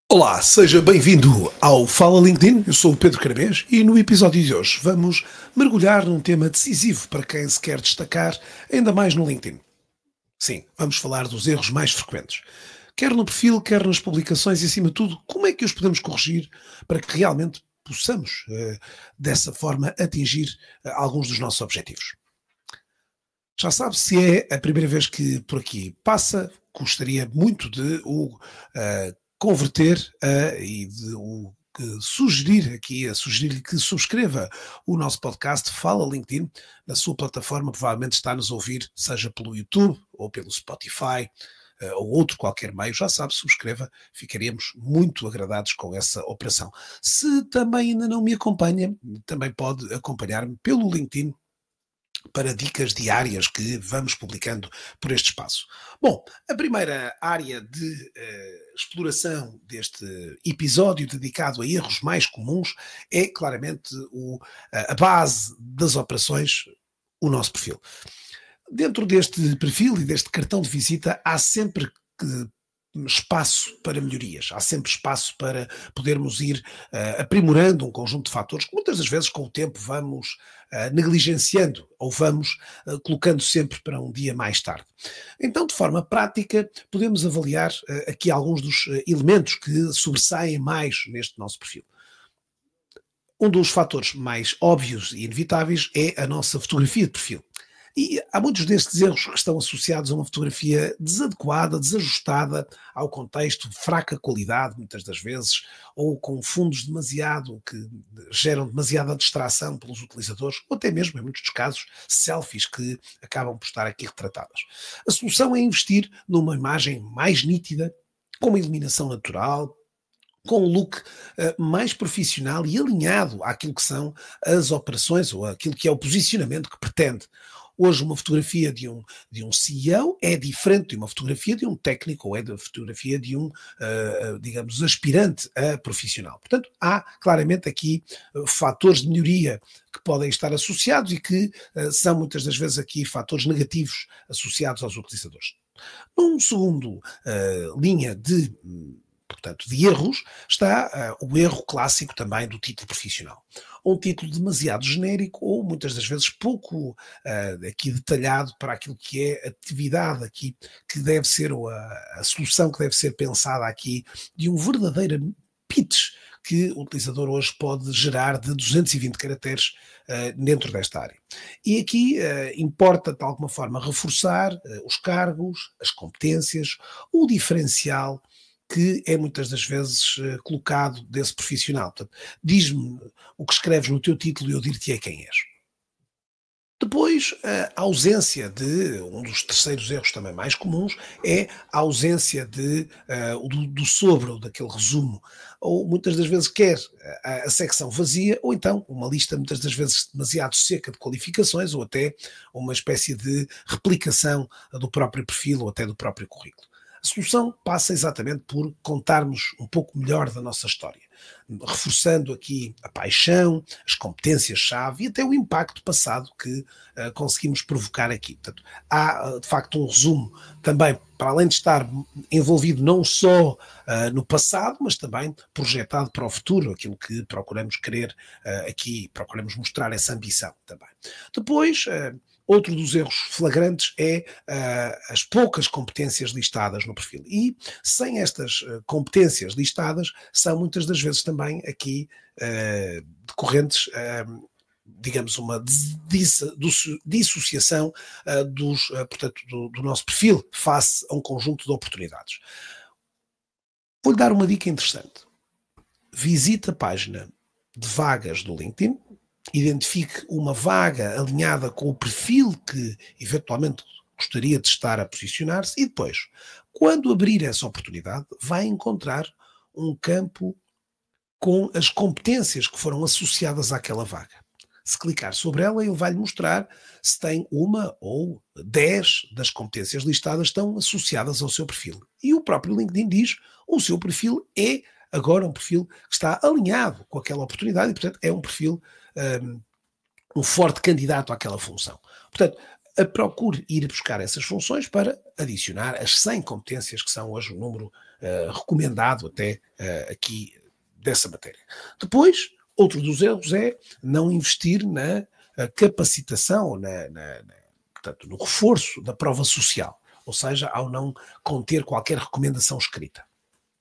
Olá, seja bem-vindo ao Fala LinkedIn. Eu sou o Pedro Caramês e no episódio de hoje vamos mergulhar num tema decisivo para quem se quer destacar, ainda mais no LinkedIn. Sim, vamos falar dos erros mais frequentes. Quer no perfil, quer nas publicações e, acima de tudo, como é que os podemos corrigir para que realmente possamos, dessa forma, atingir alguns dos nossos objetivos. Já sabe, se é a primeira vez que por aqui passa, gostaria muito de o converter e de o sugerir aqui, a sugerir-lhe que subscreva o nosso podcast Fala LinkedIn na sua plataforma, provavelmente está-nos a ouvir, seja pelo YouTube ou pelo Spotify, ou outro qualquer meio, já sabe, subscreva, ficaríamos muito agradados com essa operação. Se também ainda não me acompanha, também pode acompanhar-me pelo LinkedIn para dicas diárias que vamos publicando por este espaço. Bom, a primeira área de exploração deste episódio dedicado a erros mais comuns é claramente a base das operações, o nosso perfil. Dentro deste perfil e deste cartão de visita há sempre espaço para melhorias, há sempre espaço para podermos ir aprimorando um conjunto de fatores que muitas das vezes com o tempo vamos negligenciando ou vamos colocando sempre para um dia mais tarde. Então, de forma prática, podemos avaliar aqui alguns dos elementos que sobressaem mais neste nosso perfil. Um dos fatores mais óbvios e inevitáveis é a nossa fotografia de perfil. E há muitos destes erros que estão associados a uma fotografia desadequada, desajustada ao contexto, fraca qualidade, muitas das vezes, ou com fundos demasiado, que geram demasiada distração pelos utilizadores, ou até mesmo, em muitos dos casos, selfies que acabam por estar aqui retratadas. A solução é investir numa imagem mais nítida, com uma iluminação natural, com um look mais profissional e alinhado àquilo que são as operações ou aquilo que é o posicionamento que pretende. Hoje uma fotografia de um CEO é diferente de uma fotografia de um técnico ou é da fotografia de um, digamos, aspirante a profissional. Portanto, há claramente aqui fatores de melhoria que podem estar associados e que são muitas das vezes aqui fatores negativos associados aos utilizadores. Num segundo linha portanto, de erros, está o erro clássico também do título profissional. Um título demasiado genérico ou muitas das vezes pouco aqui detalhado para aquilo que é a atividade aqui, que deve ser, ou a solução que deve ser pensada aqui, de um verdadeiro pitch que o utilizador hoje pode gerar de 220 caracteres dentro desta área. E aqui importa, de alguma forma, reforçar os cargos, as competências, o diferencial que é muitas das vezes colocado desse profissional. Portanto, diz-me o que escreves no teu título e eu dir-te-ei quem és. Depois, a ausência de, um dos terceiros erros também mais comuns, é a ausência do sobre, ou daquele resumo, ou muitas das vezes quer a secção vazia, ou então uma lista muitas das vezes demasiado seca de qualificações, ou até uma espécie de replicação do próprio perfil, ou até do próprio currículo. A solução passa exatamente por contarmos um pouco melhor da nossa história, reforçando aqui a paixão, as competências-chave e até o impacto passado que conseguimos provocar aqui. Portanto, há de facto um resumo também, para além de estar envolvido não só no passado, mas também projetado para o futuro, aquilo que procuramos querer aqui, procuramos mostrar essa ambição também. Depois, outro dos erros flagrantes é as poucas competências listadas no perfil. E sem estas competências listadas, são muitas das vezes também aqui decorrentes, digamos, uma dissociação portanto, do nosso perfil face a um conjunto de oportunidades. Vou-lhe dar uma dica interessante. Visite a página de vagas do LinkedIn, identifique uma vaga alinhada com o perfil que eventualmente gostaria de estar a posicionar-se e depois, quando abrir essa oportunidade, vai encontrar um campo com as competências que foram associadas àquela vaga. Se clicar sobre ela, ele vai-lhe mostrar se tem uma ou 10 das competências listadas estão associadas ao seu perfil. E o próprio LinkedIn diz: o seu perfil é agora um perfil que está alinhado com aquela oportunidade e, portanto, é um perfil um forte candidato àquela função. Portanto, procure ir buscar essas funções para adicionar as 100 competências que são hoje o número recomendado até aqui dessa matéria. Depois, outro dos erros é não investir na capacitação, portanto, no reforço da prova social, ou seja, ao não conter qualquer recomendação escrita.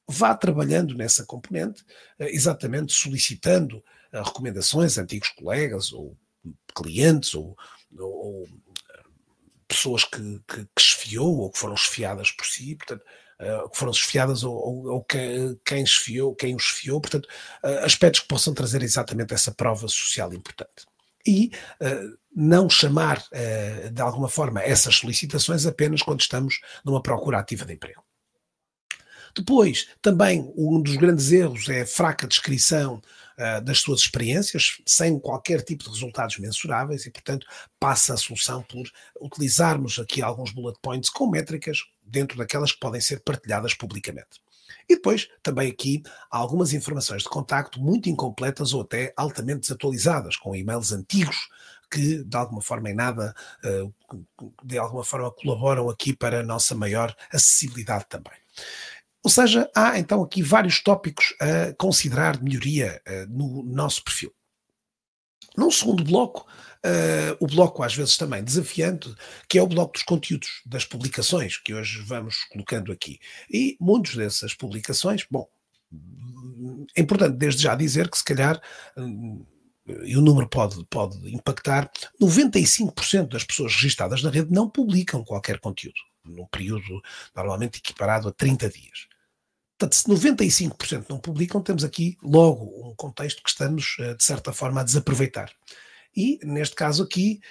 Vá trabalhando nessa componente, exatamente solicitando recomendações a antigos colegas ou clientes ou pessoas que esfiou ou que foram esfiadas por si, portanto, que foram esfiadas ou quem o esfiou, portanto, aspectos que possam trazer exatamente essa prova social importante. E não chamar, de alguma forma, essas solicitações apenas quando estamos numa procura ativa de emprego. Depois, também, um dos grandes erros é a fraca descrição das suas experiências, sem qualquer tipo de resultados mensuráveis e, portanto, passa a solução por utilizarmos aqui alguns bullet points com métricas dentro daquelas que podem ser partilhadas publicamente. E depois, também aqui, há algumas informações de contacto muito incompletas ou até altamente desatualizadas, com e-mails antigos que, de alguma forma, de alguma forma colaboram aqui para a nossa maior acessibilidade também. Ou seja, há então aqui vários tópicos a considerar de melhoria no nosso perfil. Num segundo bloco, o bloco às vezes também desafiante, que é o bloco dos conteúdos, das publicações, que hoje vamos colocando aqui. E muitas dessas publicações, bom, é importante desde já dizer que se calhar, e o número pode impactar, 95% das pessoas registadas na rede não publicam qualquer conteúdo, num período normalmente equiparado a 30 dias. Portanto, se 95% não publicam, temos aqui logo um contexto que estamos, de certa forma, a desaproveitar. E, neste caso aqui,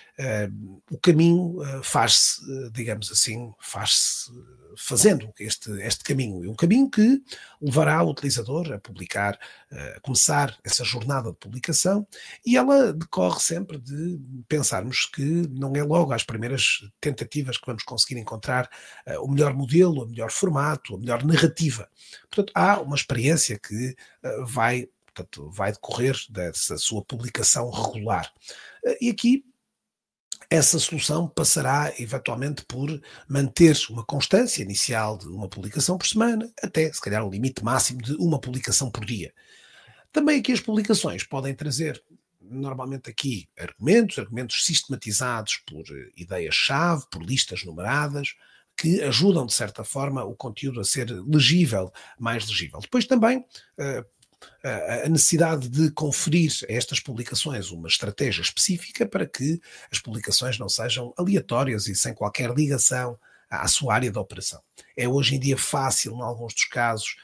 o caminho faz-se, digamos assim, faz-se fazendo este caminho. E um caminho que levará o utilizador a publicar, a começar essa jornada de publicação, e ela decorre sempre de pensarmos que não é logo às primeiras tentativas que vamos conseguir encontrar o melhor modelo, o melhor formato, a melhor narrativa. Portanto, há uma experiência que vai decorrer dessa sua publicação regular. E aqui, essa solução passará eventualmente por manter uma constância inicial de uma publicação por semana, até se calhar um limite máximo de uma publicação por dia. Também aqui as publicações podem trazer, normalmente aqui, argumentos sistematizados por ideias-chave, por listas numeradas, que ajudam, de certa forma, o conteúdo a ser legível, mais legível. Depois também a necessidade de conferir a estas publicações uma estratégia específica para que as publicações não sejam aleatórias e sem qualquer ligação à sua área de operação. É hoje em dia fácil, em alguns dos casos,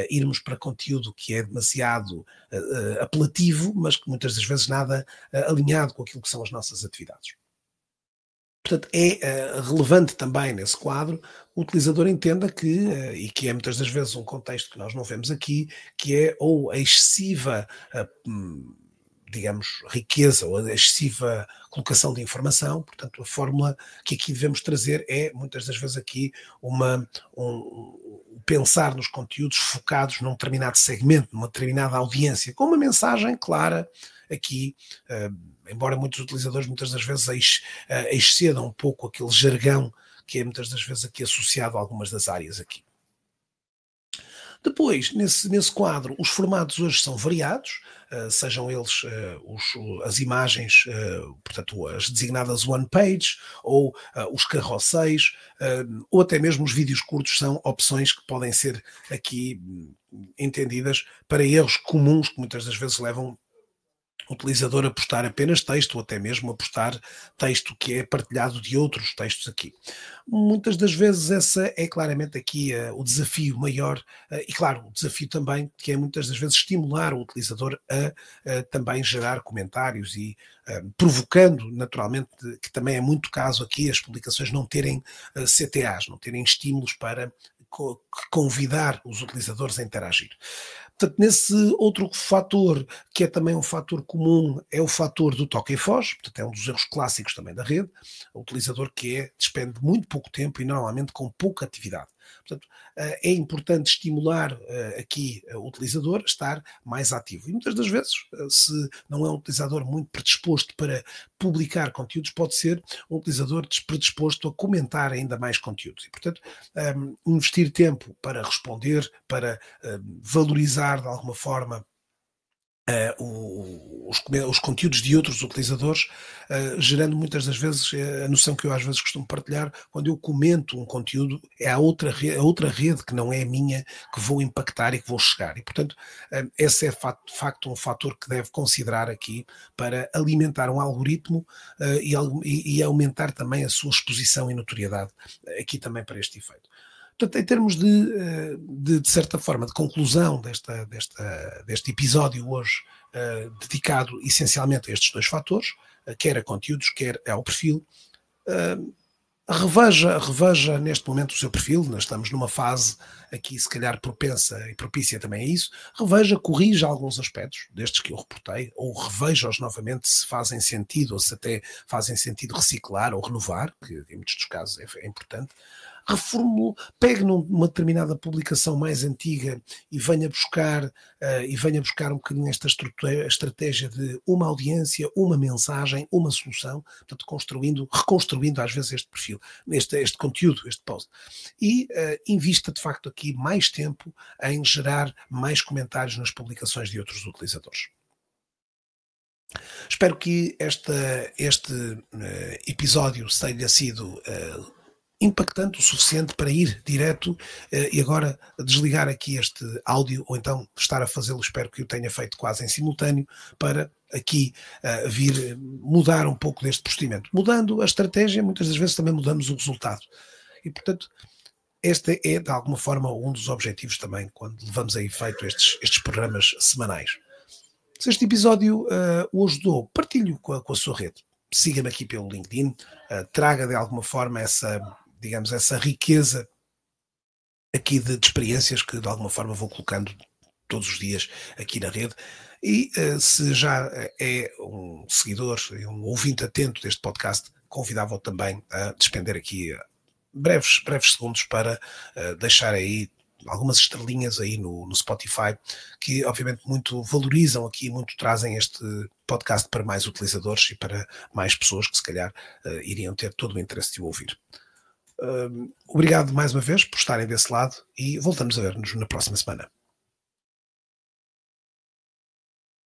irmos para conteúdo que é demasiado apelativo, mas que muitas das vezes nada alinhado com aquilo que são as nossas atividades. Portanto, é relevante também nesse quadro o utilizador entenda que, e que é muitas das vezes um contexto que nós não vemos aqui, que é ou a excessiva, digamos, riqueza ou a excessiva colocação de informação. Portanto, a fórmula que aqui devemos trazer é, muitas das vezes aqui, pensar nos conteúdos focados num determinado segmento, numa determinada audiência, com uma mensagem clara aqui, embora muitos utilizadores muitas das vezes excedam um pouco aquele jargão que é muitas das vezes aqui associado a algumas das áreas aqui. Depois, nesse quadro, os formatos hoje são variados, sejam eles as imagens, portanto, as designadas one page, ou os carrosséis, ou até mesmo os vídeos curtos são opções que podem ser aqui entendidas para erros comuns que muitas das vezes levam o utilizador a postar apenas texto ou até mesmo a postar texto que é partilhado de outros textos aqui. Muitas das vezes essa é claramente aqui o desafio maior e claro, o desafio também que é muitas das vezes estimular o utilizador a também gerar comentários e provocando naturalmente, que também é muito caso aqui, as publicações não terem CTAs, não terem estímulos para convidar os utilizadores a interagir. Portanto, nesse outro fator, que é também um fator comum, é o fator do toque e foge, portanto é um dos erros clássicos também da rede, o utilizador que despende muito pouco tempo e normalmente com pouca atividade. Portanto, é importante estimular aqui o utilizador a estar mais ativo. E muitas das vezes, se não é um utilizador muito predisposto para publicar conteúdos, pode ser um utilizador predisposto a comentar ainda mais conteúdos. E, portanto, investir tempo para responder, para valorizar de alguma forma os conteúdos de outros utilizadores, gerando muitas das vezes a noção que eu às vezes costumo partilhar: quando eu comento um conteúdo, é a outra rede que não é a minha que vou impactar e que vou chegar. E, portanto, esse é de facto um fator que deve considerar aqui para alimentar um algoritmo e aumentar também a sua exposição e notoriedade aqui também para este efeito. Portanto, em termos de certa forma, de conclusão deste episódio hoje, dedicado essencialmente a estes dois fatores, quer a conteúdos, quer ao perfil, reveja neste momento o seu perfil. Nós estamos numa fase aqui, se calhar, propensa e propícia também a isso. Reveja, corrija alguns aspectos destes que eu reportei, ou reveja-os novamente se fazem sentido, ou se até fazem sentido reciclar ou renovar, que em muitos dos casos é importante. Reformule, pegue numa determinada publicação mais antiga e venha buscar um bocadinho esta estratégia de uma audiência, uma mensagem, uma solução, portanto, reconstruindo às vezes este perfil, este conteúdo, este post. E invista de facto aqui mais tempo em gerar mais comentários nas publicações de outros utilizadores. Espero que este episódio tenha sido impactante o suficiente para ir direto e agora desligar aqui este áudio, ou então estar a fazê-lo, espero que o tenha feito quase em simultâneo, para aqui vir mudar um pouco deste procedimento. Mudando a estratégia, muitas das vezes também mudamos o resultado. E, portanto, este é, de alguma forma, um dos objetivos também, quando levamos a efeito estes programas semanais. Se este episódio o ajudou, partilhe-o com a sua rede. Siga-me aqui pelo LinkedIn, traga de alguma forma essa riqueza aqui de experiências que de alguma forma vou colocando todos os dias aqui na rede. E se já é um seguidor, um ouvinte atento deste podcast, convidava-o também a despender aqui breves segundos para deixar aí algumas estrelinhas aí no Spotify, que obviamente muito valorizam aqui, muito trazem este podcast para mais utilizadores e para mais pessoas que se calhar iriam ter todo o interesse de o ouvir. Obrigado mais uma vez por estarem desse lado e voltamos a ver-nos na próxima semana.